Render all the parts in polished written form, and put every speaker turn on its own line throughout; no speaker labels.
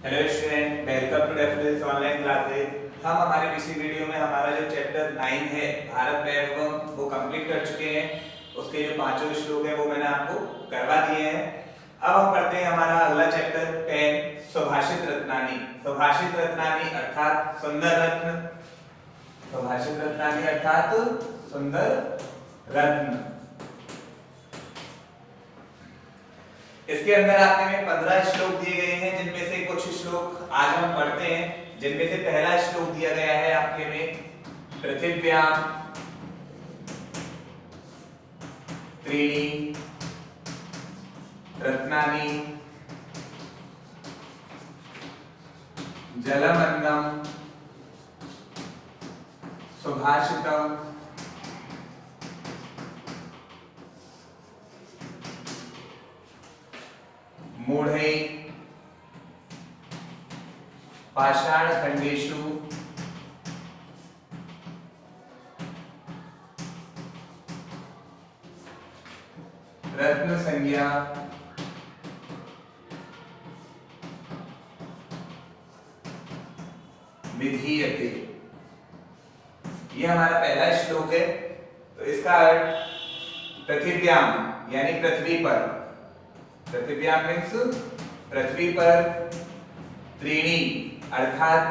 Hello student, welcome to definites online classes. हम हमारे पिछली वीडियो में हमारा जो चैप्टर 9 है भारत में वो कंप्लीट कर चुके हैं। उसके जो पांचों श्लोक है वो मैंने आपको करवा दिए हैं। अब हम पढ़ते हैं हमारा अगला चैप्टर 10 सुभाषित रत्नानी। सुभाषित रत्नानी अर्थात सुंदर रत्न। सुभाषित रत्नानी अर्थात सुंदर रत्न। इसके अंदर आपके में 15 श्लोक दिए गए हैं, जिनमें से कुछ श्लोक आज हम पढ़ते हैं। जिनमें से पहला श्लोक दिया गया है आपके में पृथिव्याम त्रीणि रत्नानि जलमन्नम सुभाषितम मूढ़ै पाषाणखण्डेषु रत्न संज्ञा विधीयते। ये हमारा पहला श्लोक है। तो इसका अर्थ पृथिव्याम यानी पृथ्वी पर, पृथिव्याम मीन्स पृथ्वी पर, त्रीणि अर्थात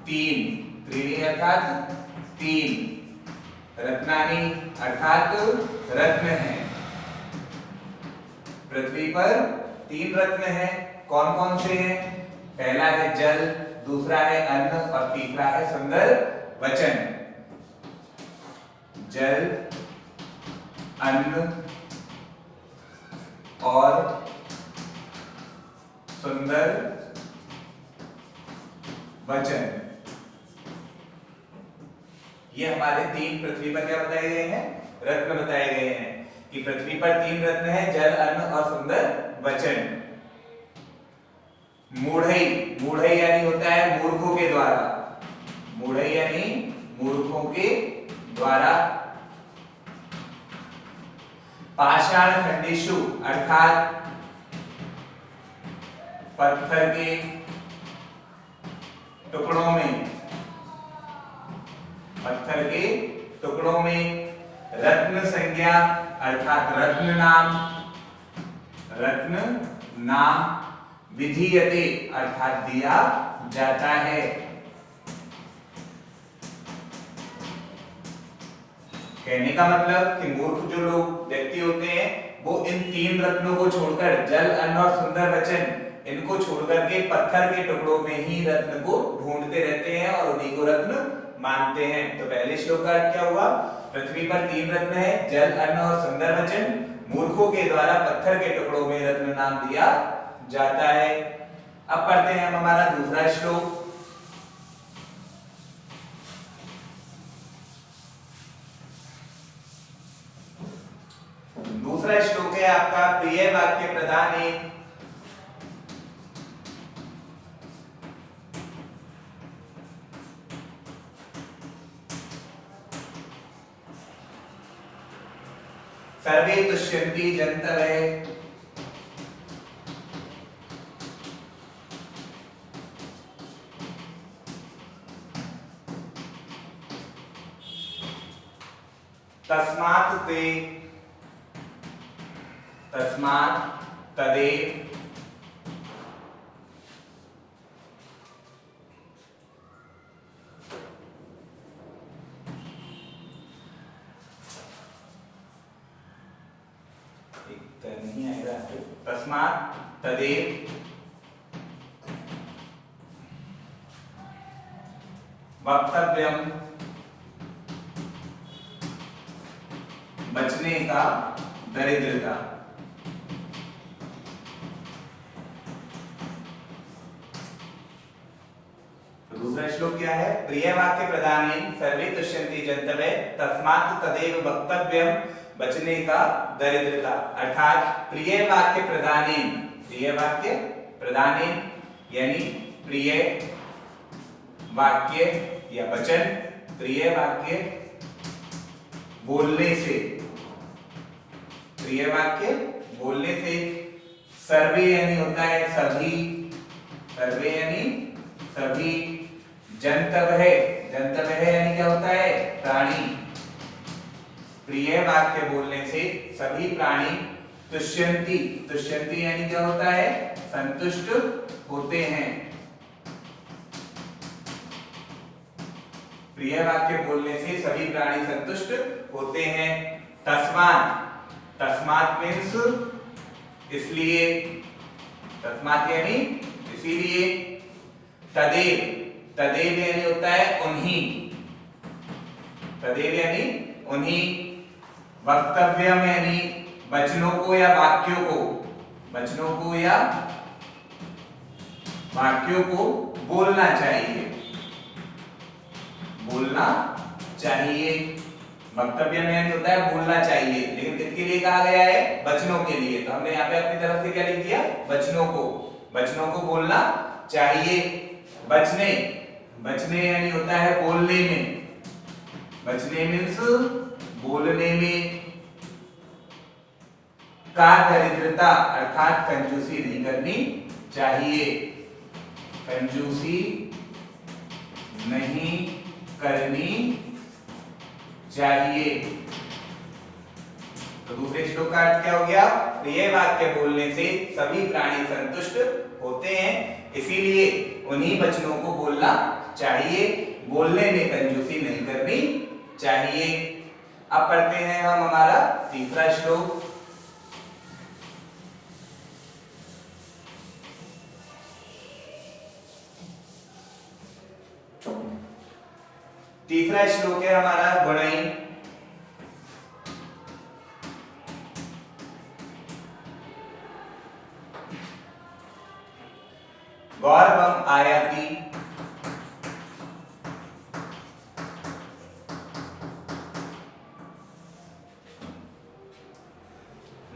तीन, त्रीणि अर्थात तीन, रत्नानि अर्थात रत्न है। पृथ्वी पर तीन रत्न हैं। कौन कौन से हैं? पहला है जल, दूसरा है अन्न और तीसरा है सुंदर वचन। जल, अन्न और सुंदर वचन, ये हमारे तीन पृथ्वी पर क्या बताए गए हैं? रत्न बताए गए हैं कि पृथ्वी पर तीन रत्न हैं, जल, अन्न और सुंदर वचन। मूढ़ै, मूढ़ै यानी होता है मूर्खों के द्वारा, मूढ़ै यानी मूर्खों के द्वारा। पाषाणखण्डेषु अर्थात पत्थर के टुकड़ों में, पत्थर के टुकड़ों में, रत्न संज्ञा अर्थात रत्न नाम, रत्न नाम, विधीयते अर्थात दिया जाता है। कहने का मतलब कि मूर्ख जो लोग व्यक्ति होते हैं वो इन तीन रत्नों को छोड़कर, जल, अन्न और सुंदर वचन, इनको छोड़कर के पत्थर के टुकड़ों में ही रत्न को ढूंढते रहते हैं और उन्हीं को रत्न मानते हैं। तो पहले श्लोक का अर्थ क्या हुआ? पृथ्वी पर तीन रत्न है, जल, अन्न और सुंदर वचन, मूर्खों के द्वारा पत्थर के टुकड़ों में रत्न नाम दिया जाता है। अब पढ़ते हैं हम हमारा दूसरा श्लोक। दूसरा श्लोक है आपका प्रिय वाक्य प्रदाने सर्वे तुष्यन्ति जन्तवः तस्मात् ते तस्मात् तदेव नहीं आएगा। तस्मात् तदेव वक्तव्यम बचने का दरिद्रता। दूसरा श्लोक क्या है? प्रिय वाक्य प्रदानेन सर्वे तुष्यन्ति जन्तवः तस्मात् तदेव वक्तव्यम बचने का दरिद्रता। अर्थात प्रिय वाक्य प्रदानेन, प्रिय वाक्य प्रदानेन यानी प्रिय वाक्य या वचन, प्रिय वाक्य बोलने से, प्रिय वाक्य बोलने से, सर्वे यानी होता है सभी, सर्वे यानी सभी, जंतवः, जंतवः यानी क्या होता है, प्राणी। प्रिय वाक्य बोलने से सभी प्राणी तुष्यन्ति, तुष्यन्ति यानी क्या होता है, संतुष्ट होते हैं। प्रिय वाक्य बोलने से सभी प्राणी संतुष्ट होते हैं। तस्मात्, तस्मात् मीन्स इसलिए, तस्मात् यानी इसीलिए। तदेव, तदेव यानी होता है उन्हीं, तदेव यानी उन्हीं। वक्तव्यम यानी वचनों को या वाक्यों को, वचनों को या वाक्यों को बोलना चाहिए, बोलना चाहिए। वक्तव्य में यानी होता है बोलना चाहिए, लेकिन किसके लिए कहा गया है, वचनों के लिए। तो हमने यहाँ पे अपनी तरफ से क्या लिख दिया, वचनों को, वचनों को बोलना चाहिए। बचने, बचने यानी होता है बोलने में, बचने मीन्स बोलने में। का दरिद्रता अर्थात कंजूसी नहीं करनी चाहिए, कंजूसी नहीं करनी चाहिए। तो दूसरे श्लोक का अर्थ क्या हो गया, प्रिय वाक्य बोलने से सभी प्राणी संतुष्ट होते हैं, इसीलिए उन्हीं वचनों को बोलना चाहिए, बोलने में कंजूसी नहीं करनी चाहिए। अब पढ़ते हैं हम हमारा तीसरा श्लोक। तीसरा श्लोक है हमारा गुणई। गौरवम आयाति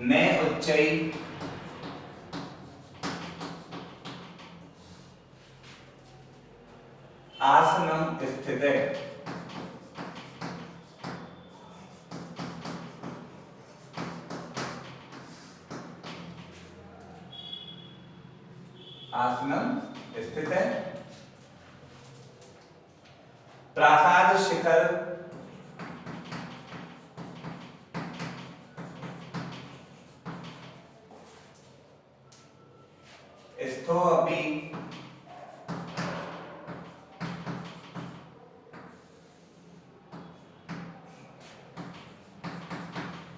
न उच्चै आसनम स्थितः। आसनम स्थित है। प्रासाद शिखर स्थो अपि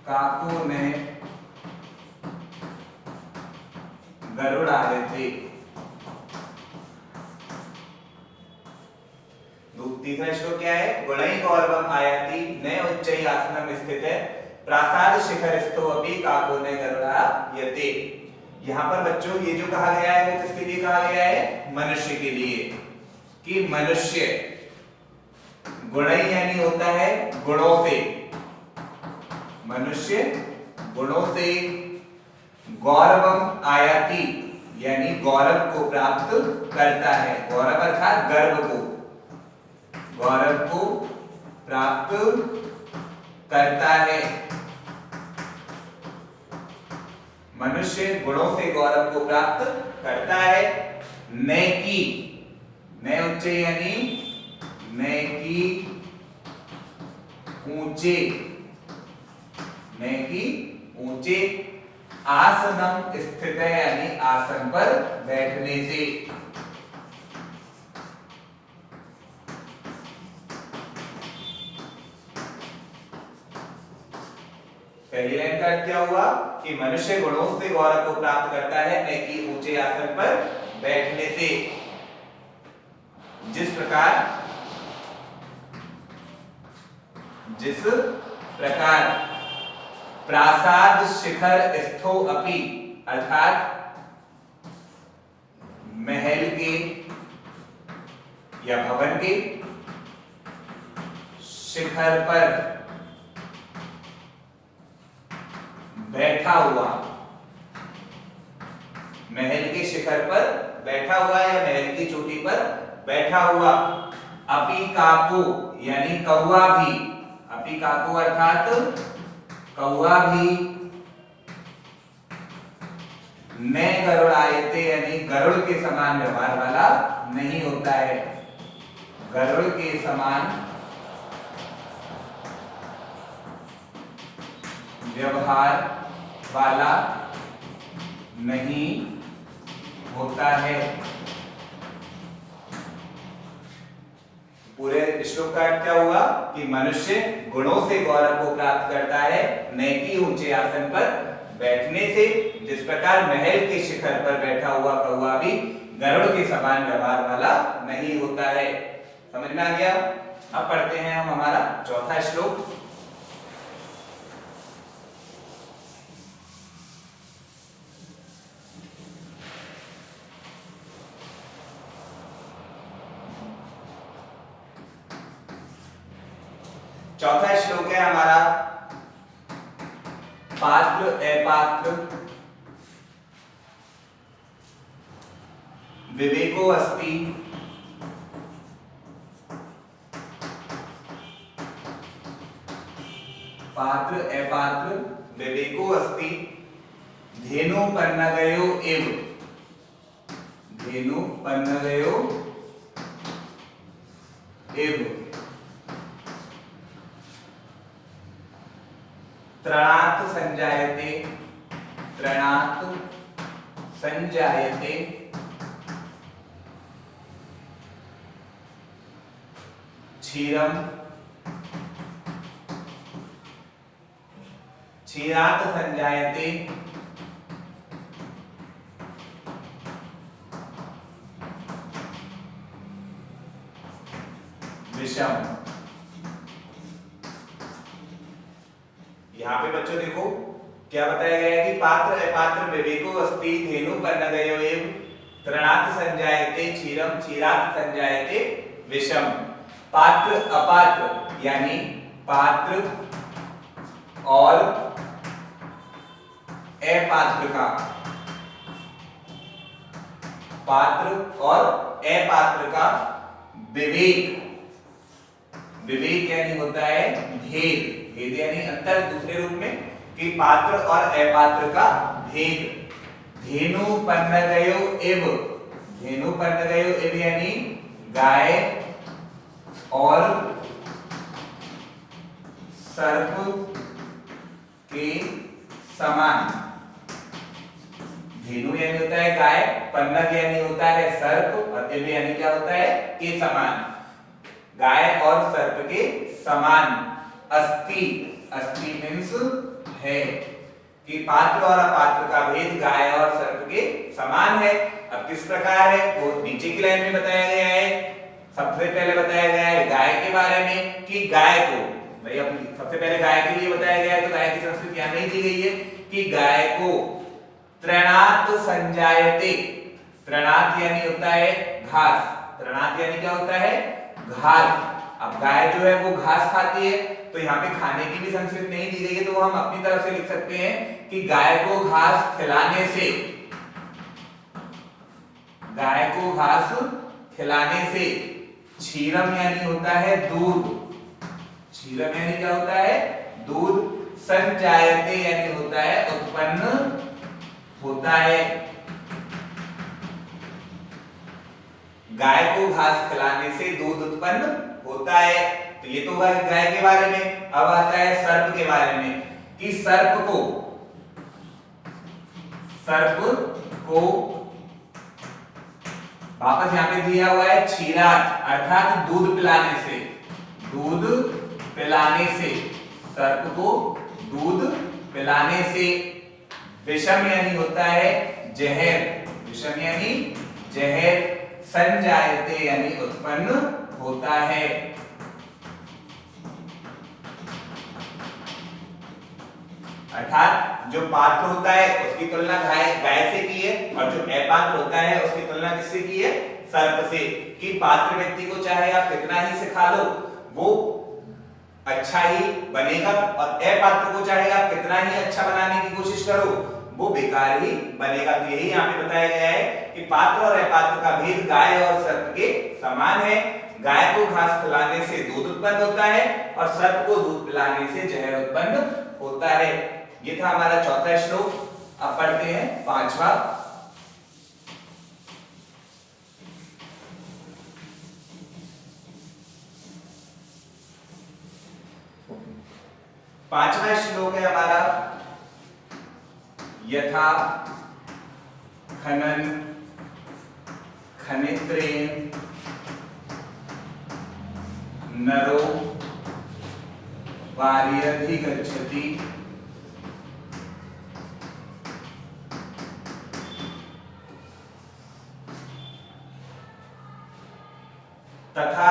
काको ने गरुड़ायते। तीसरा श्लोक क्या है, गुणै गौरवम आयाति न उच्चै आसनम स्थित है, प्रासाद शिखर स्थो अपि काको ने गरुड़ायते। यहाँ पर बच्चों ये जो कहा गया है वो किसके लिए कहा गया है, मनुष्य के लिए। कि मनुष्य, गुणै यानी होता है गुणों से, मनुष्य गुणों से, गौरवम आयाति यानी गौरव को प्राप्त करता है। गौरव अर्थात गर्व को, गौरव को प्राप्त करता है। मनुष्य गुणों से गौरव को प्राप्त करता है। नेकी, ने उच्च यानी नेकी ऊंचे, नेकी ऊंचे, आसनम स्थित है यानी आसन पर बैठने से। पहली लाइन का क्या हुआ कि मनुष्य गुणों से गौरव को प्राप्त करता है, नेकी ऊंचे आसन पर बैठने से। जिस प्रकार प्रासाद शिखर स्थो अपि अर्थात महल के या भवन के शिखर पर बैठा हुआ, महल के शिखर पर बैठा हुआ या महल की चोटी पर बैठा हुआ। अपि काको यानी कौवा भी, अपि काको अर्थात कौवा भी, न गरुड़ आयते यानी गरुड़ के समान व्यवहार वाला नहीं होता है, गरुड़ के समान व्यवहार वाला नहीं होता है। पूरे श्लोक का अर्थ क्या हुआ कि मनुष्य गुणों से गौरव को प्राप्त करता है, न कि ऊंचे आसन पर बैठने से। जिस प्रकार महल के शिखर पर बैठा हुआ कौवा भी गरुड़ के समान व्यवहार वाला नहीं होता है। समझ में आ गया? अब पढ़ते हैं हम हमारा चौथा श्लोक। चौथा श्लोक है हमारा पात्र अपात्र विवेको अस्ति पात्र अपात्र विवेको अस्ति धेनु पन्नगयो एव धेनु पन्नगयो एव त्रणात् संजायते त्रणात् संजायते क्षीरम क्षीरात् संजायते विषम। यहाँ पे बच्चों देखो क्या बताया गया है कि पात्र अपात्र विवेको अस्ति धेनु पन्नगयो एव त्रणात् संजायते क्षीरम क्षीरात् संजायते विषम। पात्र अपात्र यानी पात्र और अपात्र का, पात्र और अपात्र का विवेक, विवेक यानी होता है भेद, भेद यानी अंतर, दूसरे रूप में कि पात्र और अपात्र का भेद। धेनु पन्नगयो एव धेनु पन्नगयो एव यानी गाय और सर्प के समान। धेनु यानी होता है गाय, पन्नग यानी होता है सर्प और एव यानी क्या होता है के समान, गाय और सर्प के समान। अस्ति अस्ति मीन्स है कि पात्र और अपात्र का भेद गाय और सर्प के समान है। अब किस प्रकार है वो नीचे की लाइन में बताया गया है। सबसे पहले बताया गया है गाय के बारे में कि गाय को, भाई अब सबसे पहले गाय के लिए बताया गया है तो गाय की संस्कृति यहाँ नहीं दी गई है कि गाय को त्रणात् संजायते, त्रणात् यानी होता है घास, त्रणात् यानी क्या होता है घास। अब गाय जो है वो घास खाती है तो यहाँ पे खाने की भी संस्कृति नहीं दी गई है, तो हम अपनी तरफ से लिख सकते हैं कि गाय को घास खिलाने से, गाय को घास खिलाने से क्षीरम यानी होता है दूध, क्षीरम यानी क्या होता है दूध, संजायते यानी होता है उत्पन्न होता है। गाय को घास खिलाने से दूध उत्पन्न होता है। तो ये तो गाय के बारे में। अब आता है सर्प के बारे में कि सर्प को वापस यहाँ पे दिया हुआ है क्षीरात अर्थात दूध पिलाने से, दूध पिलाने से, सर्प को दूध पिलाने से। विषम यानी होता है जहर, विषम यानी जहर, संजायते यानी उत्पन्न होता है। अर्थात जो पात्र होता है उसकी तुलना गाय से की है और जो अपात्र होता है उसकी तुलना किससे की है सर्प से। कि पात्र व्यक्ति को चाहे आप कितना ही सिखा लो वो अच्छा ही बनेगा और अपात्र को चाहे आप कितना ही अच्छा बनाने की कोशिश करो वो बेकार ही बनेगा। तो यही यहाँ पे बताया गया है कि पात्र और अपात्र का भेद गाय और सर्प के समान है। गाय को घास खिलाने से दूध उत्पन्न होता है और सर्प को दूध पिलाने से जहर उत्पन्न होता है। ये था हमारा चौथा श्लोक। अब पढ़ते हैं पांचवा। पांचवा श्लोक है हमारा, यथा खनन खनित्रेण नरो वार्यधिगच्छति तथा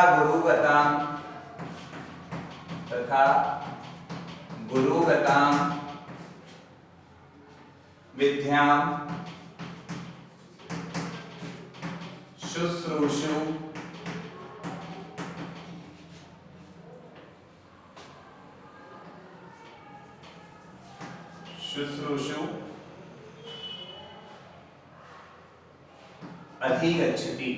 गुरुगतां विद्यां शुश्रूषु अधिगच्छति।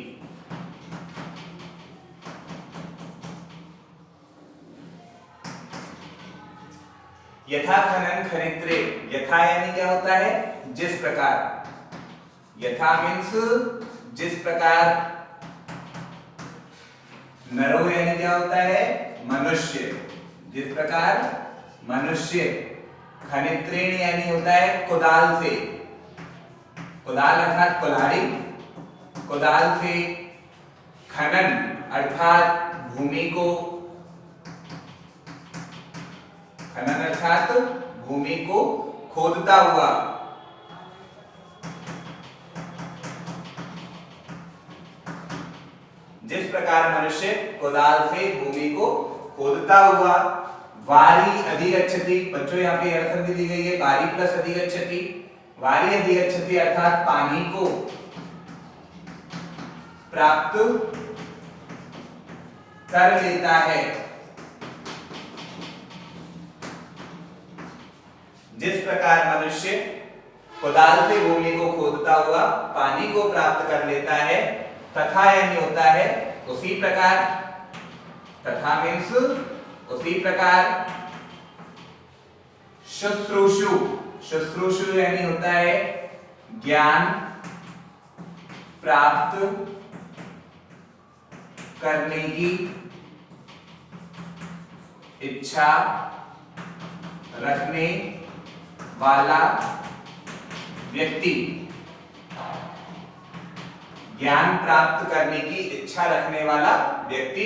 यथा खनन खनित्रे, यथा यानी क्या होता है, जिस प्रकार, यथा मीन्स जिस प्रकार, नरो यानी क्या होता है, मनुष्य, जिस प्रकार मनुष्य, खनित्रेण यानी होता है कुदाल से, कुदाल अर्थात कुल्हाड़ी, कुदाल से, खनन अर्थात भूमि को, खनन अर्थात भूमि को खोदता हुआ, जिस प्रकार मनुष्य कुदाल से भूमि को खोदता हुआ, वारी अधिगच्छति, बच्चों यहाँ पे अर्थ भी दी गई है, वारी प्लस अधिगच्छति, वारी अधिगच्छति अर्थात पानी को प्राप्त कर लेता है, जिस प्रकार मनुष्य कुदाल से भूमि को खोदता हुआ पानी को प्राप्त कर लेता है, तथा यानी होता है उसी प्रकार, तथा मीन्स उसी प्रकार, शुश्रूषु, शुश्रूषु यानी होता है ज्ञान प्राप्त करने की इच्छा रखने वाला व्यक्ति, ज्ञान प्राप्त करने की इच्छा रखने वाला व्यक्ति,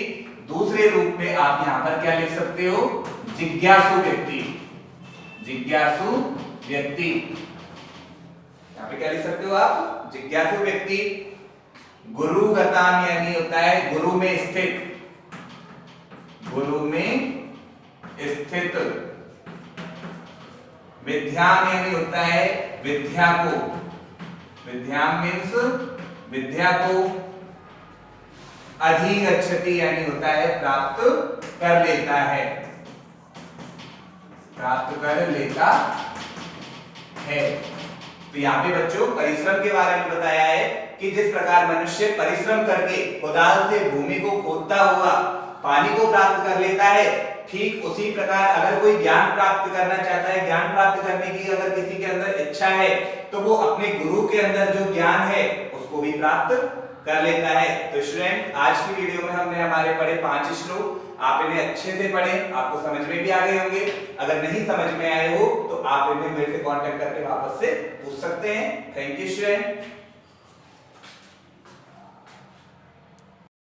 दूसरे रूप में आप यहां पर क्या लिख सकते हो, जिज्ञासु व्यक्ति, जिज्ञासु व्यक्ति, यहां पे क्या लिख सकते हो आप, जिज्ञासु व्यक्ति। गुरुगताम यानी होता है गुरु में स्थित, गुरु में स्थित, विद्याम यानी होता है विद्या को, विद्याम मीन्स विद्या को, अधिगच्छति यानी होता है प्राप्त कर लेता है, प्राप्त कर लेता है। तो यहाँ पे बच्चों परिश्रम के बारे में बताया है कि जिस प्रकार मनुष्य परिश्रम करके कुदाल से भूमि को खोदता हुआ पानी को प्राप्त कर लेता है, ठीक उसी प्रकार अगर कोई ज्ञान प्राप्त करना चाहता है, ज्ञान प्राप्त करने की अगर किसी के अंदर इच्छा है, तो वो अपने गुरु के अंदर जो ज्ञान है उसको भी प्राप्त कर लेता है। तो स्टूडेंट आज की वीडियो में हमने हमारे पढ़े 5 श्लोक, आप इन्हें अच्छे से पढ़ें, आपको समझ में भी आ गए होंगे। अगर नहीं समझ में आए हो तो आप इन्हें मेरे से कांटेक्ट करके वापस से पूछ सकते हैं। Thank you student.